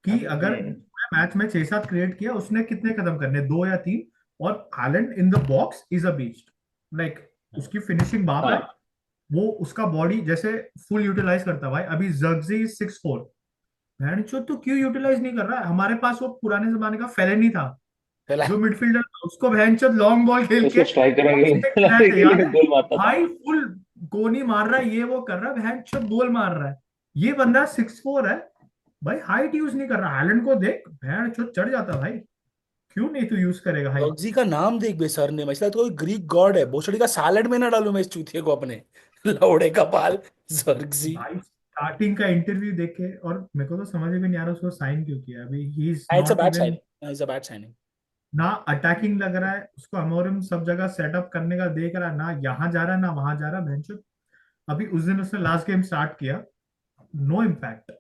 कि अगर Hmm. मैच में 6-7 क्रिएट किया, उसने कितने कदम करने, 2 या 3। और Holland in the box is a beast. Like उसकी फिनिशिंग बाप है। हाँ, वो उसका बॉडी जैसे फुल यूटिलाइज करता है भाई। अभी जर्गजी 6'4", बहन चो तो क्यों यूटिलाइज नहीं कर रहा है? हमारे पास वो पुराने जमाने का फेलेनी था पहला जो मिडफील्डर था, उसको बहन चो लॉन्ग बॉल खेल उसको के स्ट्राइक करने के उससे लिए खिलाया लाने था, के याद लिए है? गोल मारता था। भाई फुल गोनी मार रहा है, ये वो कर रहा है, बहन चो गोल मार रहा है। ये बंदा 6'4" है भाई, हाइट यूज नहीं कर रहा। हालैंड को देख, बहन चो चढ़ जाता भाई। क्यों नहीं तू यूज करेगा हाइट? लॉक्जी का नाम देख बे सर ने, मतलब तो कोई ग्रीक गॉड है। बोछड़ी का सैलेड में ना डालूं मैं इस चूतिए को अपने लौड़े का बाल। जर्गजी। भाई स्टार्टिंग का इंटरव्यू देखे और मेरे को तो समझ में नहीं आ रहा उसको साइन क्यों किया। अभी he is it's a not bad even, signing, it's a bad signing. ना अटैकिंग लग रहा है उसको। अमोरिम सब जगह सेटअप करने का देख रहा है, ना यहाँ जा रहा है ना वहां जा रहा है भैंचो। अभी उस दिन उसने लास्ट गेम स्टार्ट किया, नो इम्पैक्ट।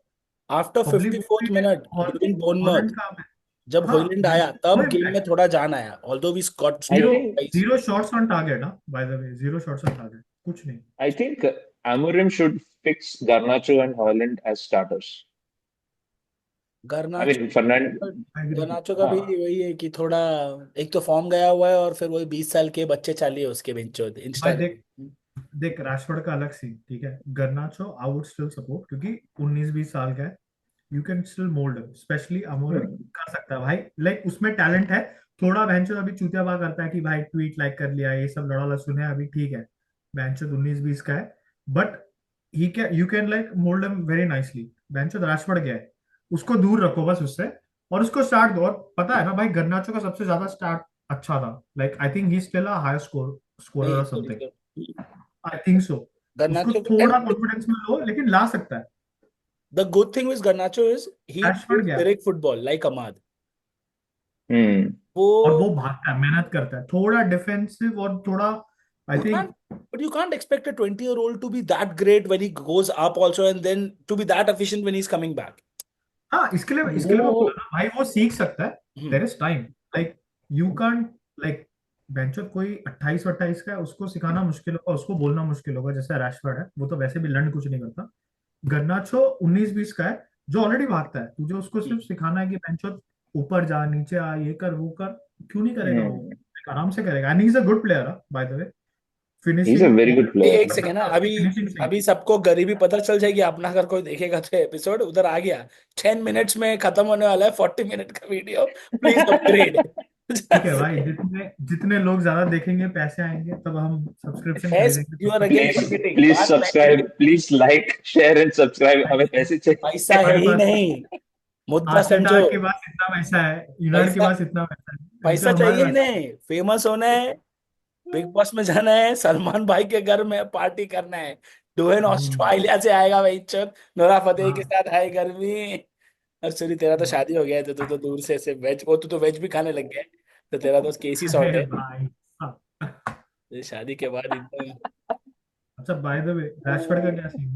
आफ्टर पब्लिक बोल 54th रही है मिनट ड्यूरिंग बोनमर्थ, हॉलैंड का। जब हाँ हॉयलैंड आया भैंचो नो तब गेम में इम्पैक्ट। थोड़ा जान आया, although we scored I zero, score think twice. Zero shots on target. हाँ by the way, zero shots on target, कुछ नहीं। I think Amorim should fix Garnacho and Haaland as starters. I garnacho mean Fernand. I agree. garnacho का भी हाँ, वही है कि थोड़ा, एक तो फॉर्म गया हुआ है और फिर वही 20 साल के बच्चे चाहिए उसके बेंचो भाई देख, इंस्टाग्राम। देख रैशफोर्ड का अलग सीन, ठीक है। Garnacho I would still support क्योंकि 19-20 साल का है। You can still mould him, specially Amorim hmm, कर सकता है भाई। लाइक उसमें टैलेंट है। थोड़ा बेंचो अभी चूतियाबा करता है कि भाई ट्वीट लाइक कर लिया, ये सब लड़ा लसुन है अभी, ठीक है। बेंचो 19-20 का है, but he can, you can like mould him very nicely. बेंचो राशफोर्ड गया है, उसको दूर रखो बस उससे, और उसको स्टार्ट दो। और पता है ना भाई, गर्नाचो का सबसे ज्यादा स्टार्ट अच्छा था। Like I think he still a high scorer और समथिंग, आई थिंक सो। उसको garnacho थोड़ा and कॉन्फिडेंस में लो, लेकिन ला सकता है। the good thing with garnacho is he Rashford plays गया direct football like Ahmad. हम्म, वो और वो भागता है, मेहनत करता है, थोड़ा डिफेंसिव और थोड़ा आई you think. can't but you can't expect a 20-year-old to be that great when he goes up also, and then to be that efficient when he's coming back. हाँ, इसके लिए मैं बोला वो ना भाई, वो सीख सकता है। Hmm. There is time. Like you can't, like बेंचो कोई 28-28 का है, उसको सिखाना मुश्किल होगा, उसको बोलना मुश्किल होगा। जैसे रैशफोर्ड है, वो तो वैसे भी लर्न कुछ नहीं करता। गर्नाचो 19-20 का है जो ऑलरेडी भागता है। तुझे उसको सिर्फ सिखाना है कि बेंचो ऊपर जा, नीचे आ, ये कर वो कर। क्यों नहीं करेगा वो? आराम से करेगा। And he is a good player bye the way. he's a finishing very और good player. एक सेकेंड ना, अभी फिनिशिंग सही। अभी सबको गरीबी पता चल जाएगी अपना, अगर कोई देखेगा तो एपिसोड उधर आ गया। 10 मिनट्स में खत्म होने वाला है 40 मिनट का वीडियो। Please upgrade. ठीक है भाई, जितने जितने लोग ज्यादा देखेंगे पैसे आएंगे, तब हम सब्सक्रिप्शन फैज खरीदेंगे यू तब आर तक। अगेन Please, फॉरगेटिंग please बात subscribe. नहीं। Please like, share and subscribe. हमें पैसे चाहिए। पैसा है हमारे ही पास नहीं, मुद्दा समझो। आर्टेटा के पास इतना पैसा है, यूनाइटेड के पैसा पास इतना पैसा है, कम से पैसा कम हमारे चाहिए ही पास। नहीं, फेमस होना है, बिग बॉस में जाना है, सलमान भाई के घर में पार्टी करना है। डोएन हम्म, ऑस्ट्रेलिया से आएगा भाई इज्जत, नोरा फतेही के हाँ। साथ है गर्मी। और सॉरी, तेरा तो शादी हो गया है तो तू तो दूर से ऐसे वेज, वो तू तो वेज भी खाने लग गया है। तो तेरा तो केसी सॉर्ट अरे है। भाई, हाँ। तो शादी के बाद एकदम। अच्छा बाय द वे, रैशफोर्ड का क्या सीन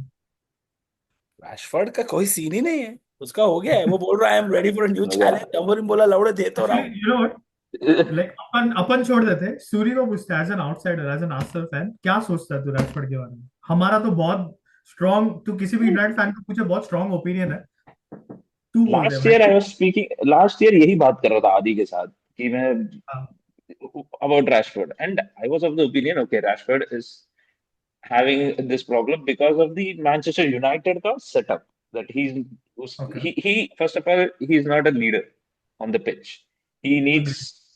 राशफोर्ड का कोई सीन ही नहीं है, उसका हो गया है। वो बोल रहा है I am ready for a new हो गया। चैलेंज। अमरिम बोला लौड़े दे तो रहा एक्चुअली? हूँ। यू नो, लाइक अपन अपन छोड़ देते, सूरी को पूछते as an outsider, as an Arsenal fan, क्या सोचता है तू रैशफोर्ड के बारे में? हमारा तो बहुत स्ट्रॉन्ग, तू किसी भी यूनाइटेड फैन को पूछे, बहुत स्ट्रॉन्ग ओपिनियन है। तू बोल दे लास्ट भाई। Year I was speaking, last year यही बात कर रहा था आदि के साथ कि मैं हाँ, about Rashford, and I was of the opinion, okay, Rashford is having this problem because of the Manchester United का setup, that okay, he first of all he's not a leader on the pitch. He needs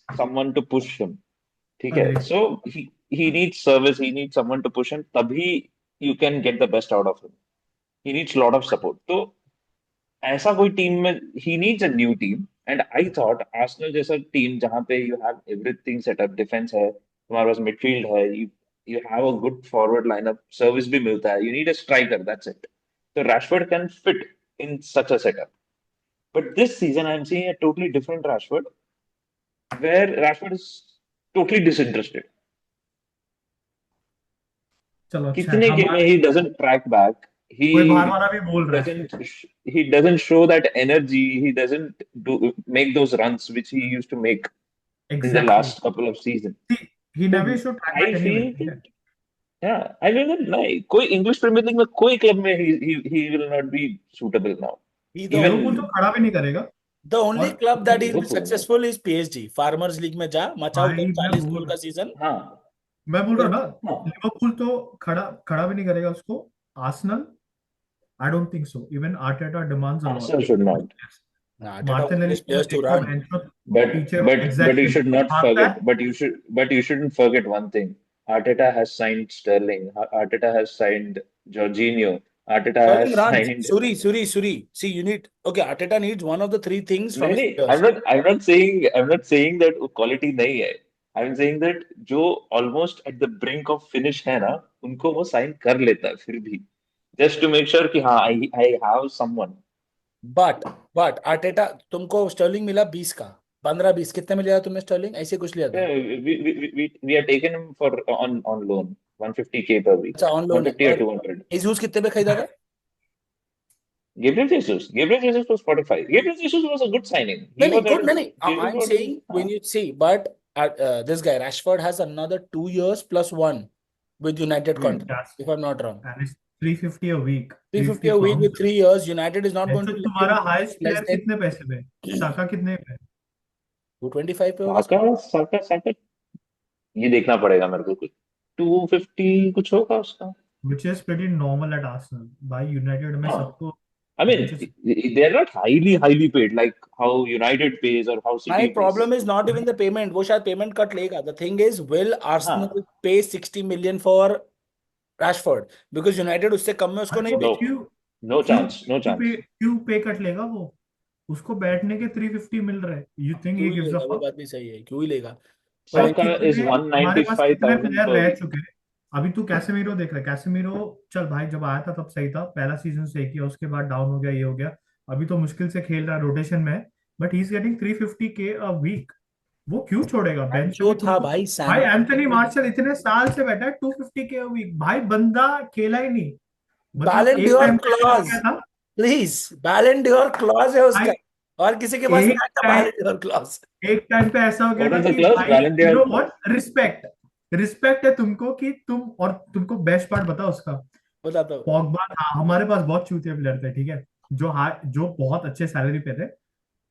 agree, someone to push him. ठीक है, agree. so he needs service, he needs someone to push him, तभी you can get the best out of him. He needs a lot of support. तो ऐसा कोई team में he needs a new team. And I thought Arsenal जैसा team जहाँ पे you have everything set up, defense है, तुम्हारे पास midfield है, you have a good forward lineup, service भी मिलता है, you need a striker, that's it. So Rashford can fit in such a setup. But this season I'm seeing a totally different Rashford, where Rashford is totally disinterested. चलो अच्छा है कितने हम game में he doesn't track back. कोई बाहर He वाला भी बोल रहा है he doesn't show that energy. He doesn't make those runs which he used to make in the exactly last couple of seasons. He So never should track I back anyway, feel ठीक है। that yeah, I feel that नहीं कोई English Premier League में कोई club में he will not be suitable now. He the Even Liverpool तो खड़ा भी नहीं करेगा। the only और club that is Liverpool. successful is PSG. Farmers league में जा मचा भाई उधर मैं 40 बोल गोल का सीजन। हाँ मैं बोल रहा हूँ ना, हाँ लिवरपूल तो खड़ा खड़ा भी नहीं करेगा उसको। Arsenal I don't think so, even Arteta demands a Arsenal lot. should not. Arteta wants Martinelli his को players to देखा run. बेंच में But पीछे, but you exactly should not भागता forget. है। But you shouldn't forget one thing. Arteta has signed Sterling. Arteta has signed Jorginho. Arteta Sterling has runs. signed. Suri. See, you need okay. Arteta needs one of the three things from नहीं his नहीं. players. I'm not saying that वो quality नहीं है. I'm saying that जो almost at the brink of finish है ना, उनको वो sign कर लेता है फिर भी. Just to make sure कि हाँ I have someone. But Arteta तुमको स्टर्लिंग मिला 20 का, 15-20 कितने में लिया तुम्हें स्टर्लिंग? ऐसे कुछ लिया था। Yeah, we are taking him for on loan 150K per week. अच्छा ऑन लोन है। 150 or और 200. Jesus कितने पे खरीदा था? Gabriel Jesus was 45. Gabriel Jesus was a good signing. He नहीं was गुड a नहीं Jesus I'm was saying when हाँ you see but this guy Rashford has another 2 years plus one with United contract if I'm not wrong। And it's 350 a week, 350 350 a week with pound. 3 years United is not going तो to let him तुम्हारा go highest less player than कितने पैसे पे? साका कितने पे? 225 पे होगा। साका ये देखना पड़ेगा मेरे को कुछ 250 कुछ होगा उसका. Which is pretty normal at Arsenal. भाई यूनाइटेड में हाँ सबको I mean benches. they are not highly paid like how United pays or how My City pays. problem is not even the payment, वो शायद पेमेंट कट लेगा। The thing is will Arsenal हाँ pay 60 million for Rashford because United उससे कम में उसको भाई नहीं वो no बेचेगी। no क्यों chance no chance. क्यों पे कट लेगा वो? उसको बैठने के 350 मिल रहे हैं। यू थिंक क्यों ही ही गिव्स अ लेगा, वो फक? बात भी सही है, क्यों ही लेगा। पर भाई Saka is कितने हमारे पास कितने 195,000 प्लेयर per रह week. चुके हैं। अभी तू कैसेमीरो देख रहा है। कैसेमीरो चल भाई जब आया था तब सही था, पहला सीजन सही किया, उसके बाद डाउन हो गया, ये हो गया। अभी तो मुश्किल से खेल रहा है, रोटेशन में है, but he is getting 350K a week. वो क्यों छोड़ेगा बेंच पे जो भी था तुमको? भाई भाई सैंचो एंथनी मार्शल इतने साल से बैठा है, 250K अ वीक। भाई बंदा खेला ही नहीं। मतलब बैलन एक डियोर टाइम पे ऐसा हो क्लॉज, गया था प्लीज बैलन डियोर क्लॉज है भाई। उसका और किसी के पास एक नहीं था टाइम बैलन डियोर क्लॉज। एक टाइम पे ऐसा हो गया What था was the कि clause? भाई Ballon you d'Or know clause? What, respect. Respect है तुमको कि तुम, और तुमको बेस्ट पार्ट बताओ उसका। बताता हूँ। पॉगबा था, हमारे पास बहुत चूतिया प्लेयर थे, ठीक है, जो बहुत अच्छे सैलरी पे थे,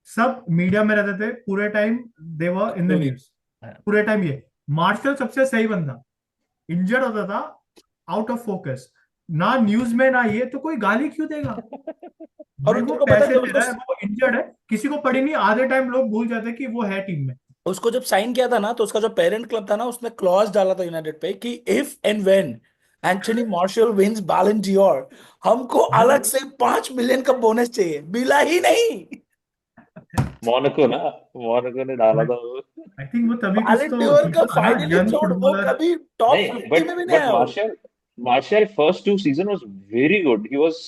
सब मीडिया में रहते थे पूरे time, they were in the news पूरे टाइम। ये मार्शल सबसे सही बंदा इंजर्ड होता था, आउट ऑफ फोकस, ना न्यूज में ना ये, तो कोई गाली क्यों देगा? और भाई वो तेरे को पता है पैसे जब ले रहा है, वो इंजर्ड है, किसी को पड़ी नहीं। आधे टाइम लोग भूल जाते हैं कि वो है टीम में। उसको जब साइन किया था ना तो उसका जो पेरेंट क्लब था ना उसने क्लॉज डाला था यूनाइटेड पे कि if and when Anthony Martial wins Ballon d'Or हमको अलग भाई से 5 मिलियन का बोनस चाहिए। मिला ही नहीं। मोनाको ना मोनाको ने डाला था वो. आई थिंक वो तभी कुछ बैलन तो डियोर का जीता था ना, फाइनली यंग छोड़, वो फुटबॉलर। कभी टॉप नहीं 50 में भी नहीं but आया वो। Martial first two season was very good. He was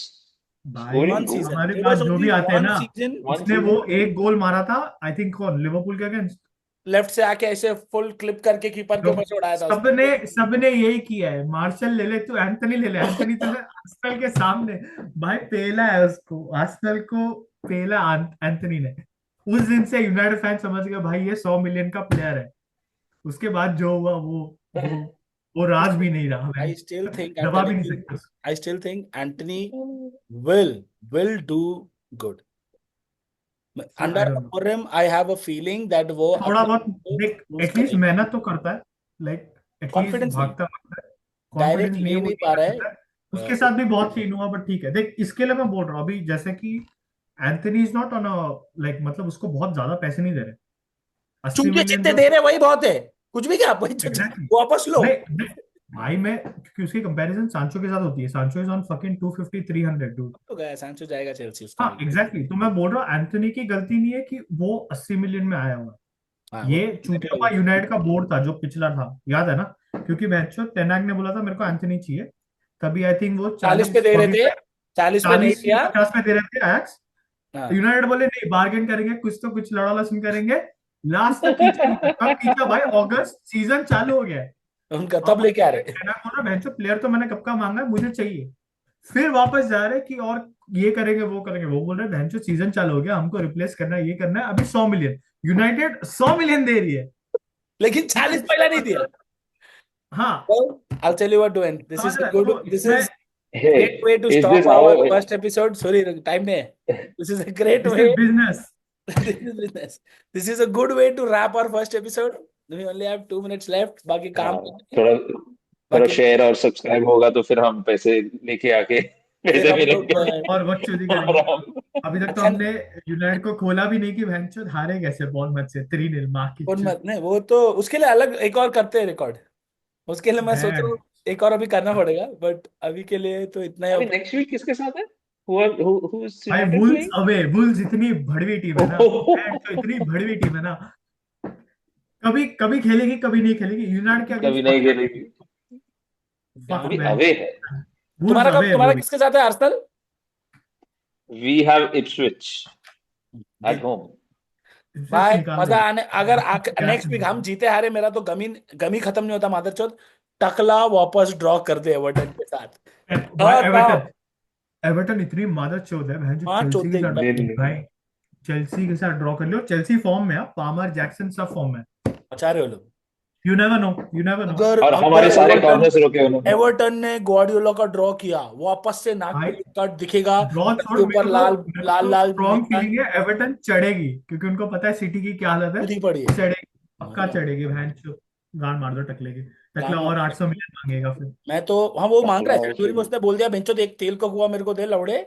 भाई scoring वन goals. सीजन, हमारे देयर पास वाज जो ओनली भी आते हैं वन ना, सीजन। One उसने वो season. एक गोल मारा था, आई थिंक कौन, लिवरपूल के अगेंस्ट। लेफ्ट से आके ऐसे फुल क्लिप करके कीपर के जो ऊपर से उड़ाया था उसने। सबने यही किया है। मार्शल ले ले तू, एंथनी ले ले, एंथनी तो है आर्सेनल के सामने। भाई पेला है उसको, आर्सेनल को पेला एंथनी ने। उस दिन से यूनाइटेड फैन समझ गया भाई ये 100 मिलियन का प्लेयर है। उसके बाद जो हुआ वो वो राज भी नहीं रहा, मैं I still think, I am दबा भी टेलिंग नहीं यू, सकते उसको। I still think Antony will will do good I under don't know, Amorim। I have a feeling that वो थोड़ा अपने बहुत को देख, यूज एटलीस्ट करेगा। मेहनत तो करता है, लाइक एटलीस्ट कॉन्फिडेंस नहीं, भागता भागता है। डायरेक्ट कॉन्फिडेंस नहीं है, ले वो नहीं नहीं पा कर रहा है। सकता है। उसके साथ भी बहुत सीन हुआ, बट ठीक है। देख इसके लिए मैं बोल रहा हूँ अभी, जैसे कि Anthony is not on a, like मतलब उसको बहुत ज्यादा पैसे नहीं दे रहे। 80 चूतिए मिलियन जितने जो, दे रहे वही बहुत है, कुछ भी क्या, वही एग्जैक्टली, वापस लो। नहीं भाई मैं, क्योंकि उसकी कंपैरिजन सांचो के साथ होती है, सांचो इज ऑन फकिंग 250 300 डूड। तो गया सांचो जाएगा चेल्सी उसका हाँ भी। Exactly exactly. तो मैं बोल रहा हूँ एंथोनी की गलती नहीं है कि वो 80 मिलियन में आया हुआ हाँ है। वो ये चूतिया यूनाइटेड का बोर्ड था जो पिछला था, याद है ना? क्योंकि मैचो टेनाग ने बोला था मेरे को एंथोनी चाहिए, तभी आई थिंक वो 40 पे 40 दे रहे थे, 45 40 पे नहीं 40 दिया। 50 में दे रहे थे अयैक्स। हाँ यूनाइटेड बोले नहीं, बार्गेन करेंगे, कुछ तो कुछ लड़ा लसन करेंगे। लास्ट तक खींचा खींचा, कब खींचा भाई? अगस्त सीजन चालू हो गया है। उनका और तब लेके आ रहे थे। टेनाग बोल रहा भैंसो प्लेयर तो मैंने कब का मांगा है, मुझे चाहिए। फिर वापस जा रहे कि और ये करेंगे वो करेंगे, वो बोल रहे भैंसो सीजन चालू हो गया, हमको रिप्लेस करना है, ये करना है, अभी 100 मिलियन। यूनाइटेड 100 मिलियन दे रही है। लेकिन 40 पहला नहीं दिया। हाँ Well, I'll tell you what to end. This समझ is a रहा है? good. तो This इसमें is great Hey, way to is stop this our how? first episode. Sorry, time नहीं है. This is a great this way. Is business. This is business. This is a good way to wrap our first episode. We only have 2 minutes left. बाकी काम हाँ, करते हैं. थोड़ा थोड़ा बाकी शेयर और सब्सक्राइब होगा तो फिर हम पैसे लेके आके फिर पैसे हम लोग मिलेंगे और बकचोदी और करेंगे। हम अभी तक तो अच्छा हमने यूनाइटेड को खोला भी नहीं कि भैंसचोद हारे कैसे बॉर्नमथ से 3-0 माँ की कौन चुत। मत नहीं, वो तो उसके लिए अलग एक और करते हैं रिकॉर्ड। उसके लिए मैं सोच रहा बैंड। हूँ एक और अभी करना पड़ेगा, बट अभी के लिए तो इतना अभी ही। नेक्स्ट वीक किसके साथ है? who is भाई United Wolves playing? Away, Wolves इतनी भड़वी टीम है ना, बैंड तो इतनी भड़वी टीम है ना, कभी कभी खेलेगी कभी नहीं खेलेगी, यूनाइटेड के कभी अगेंस्ट नहीं पक्का। खेलेगी। फक अभी बैंड। अवे है। वुल्स अवे है तुम्हारा वो भी। किसके साथ है Arsenal? We have Ipswich at देख होम। फिर भाई निकाल मजा देंगे। आने, अगर क्या नेक्स्ट वीक हम सुनेगा? जीते हारे मेरा तो गमी खत्म नहीं होता मादरचोद। टकला वापस ड्रॉ कर दे एवर्टन के साथ। भाई खत्म। एवर्टन, एवर्टन इतनी मादर चौथ है भाई, जो हाँ चेल्सी के चौथे साथ एकदम भाई, चेल्सी के साथ ड्रॉ कर लियो। चेल्सी फॉर्म में है, पामर जैक्सन सब फॉर्म में। बचा रहे हो लोग। You never know, you never know. अगर और अगर हमारे सारे एवर्टन कॉर्नर्स रोके उन्होंने। एवर्टन ने ग्वार्डियोला का ड्रॉ किया, वापस से भाई नागपुर कट दिखेगा, ड्रॉ घर छोड़, के ऊपर लाल मेरे को लाल तो लाल स्ट्रॉन्ग निशान फीलिंग है एवर्टन चढ़ेगी, क्योंकि उनको पता है सिटी की क्या हालत है। खुद ही पड़ी है। चढ़ेगी, पक्का हाँ, चढ़ेगी बहन चो। गांड मार दो टकले की। टकला गांड और मार। 800 मिलियन मांगेगा फिर। मैं तो, हाँ वो मांग रहा टकला है जनवरी में, फिर। उसने बोल दिया बेंचो देख तेल का कुआ मेरे को दे लौड़े,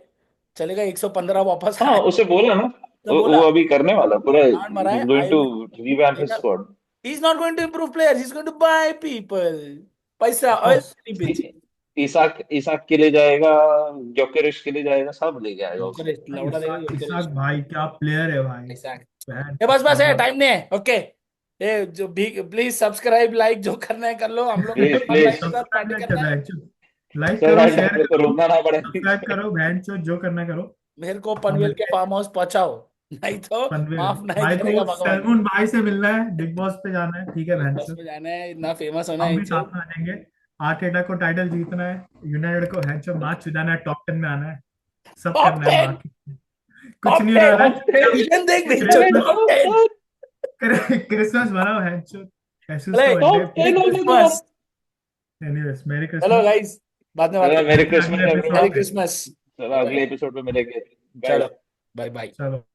चलेगा 115 वापस हाँ, आए। उसे बोला ना। उसने वो बोला अभी करने वाला पूरा। गांड मारा ही है is going I to will. Revamp his squad. He is not going to improve players, he is going to buy people. पैसा ऑफ ऑयल कोर्स। नहीं बेची। इसाक इसाक के लिए जाएगा, जोकेरिश के लिए जाएगा, सब ले जाएगा उसको। योकेरेश लौड़ा देगा इसाक, योकेरेश। इसाक भाई क्या प्लेयर है भाई। ऐसा बहन ये बस बस है, पागल। टाइम नहीं है। ओके, ये जो भी प्लीज सब्सक्राइब लाइक जो करना है कर लो, हम लोग प्लीज इरफान भाई प्लीज। के साथ सब्सक्राइब पार्टी ना करना कर है। बहन चो, लाइक सर करो, भाई शेयर मेरे को करो, रुकना ना पड़े। सब्सक्राइब करो बहन चो, जो करना करो। मेरे को हम पनवेल के मिलते हैं फार्म हाउस पहुंचाओ, नहीं तो पनवेल। माफ नहीं भाई को करेगा भगवान। सैलमून भाई से मिलना है, बिग बॉस पे जाना है, ठीक है बिग बहन बॉस चो। में जाना है, इतना फेमस होना है हम भी इनसे। साथ में आ जाएंगे। आर्टेटा को टाइटल जीतना है, यूनाइटेड को हैंचो मैच छुड़ाना है, टॉप 10 में आना है, सब टॉप करना है 10, बाकी। कुछ टॉप नहीं होने 10 वाला है। सीजन देख बेंचो, अरे क्रिसमस, टॉप 10। क्रिसमस मनाओ हैंचो, एसुस अरे का बर्थडे। टॉप मेरी 10 हो गया तुम्हारा। क्रिसमस। एनीवेज मेरी चलो क्रिसमस। गाइस, बाद में बात चलो, करते मेरी मिलते हैं क्रिसमस अगले हैं। मेरी एपिसोड एवरीवन। पे। क्रिसमस। चलो, अगले एपिसोड में मिलेंगे। चलो बाय। Bye bye. चलो।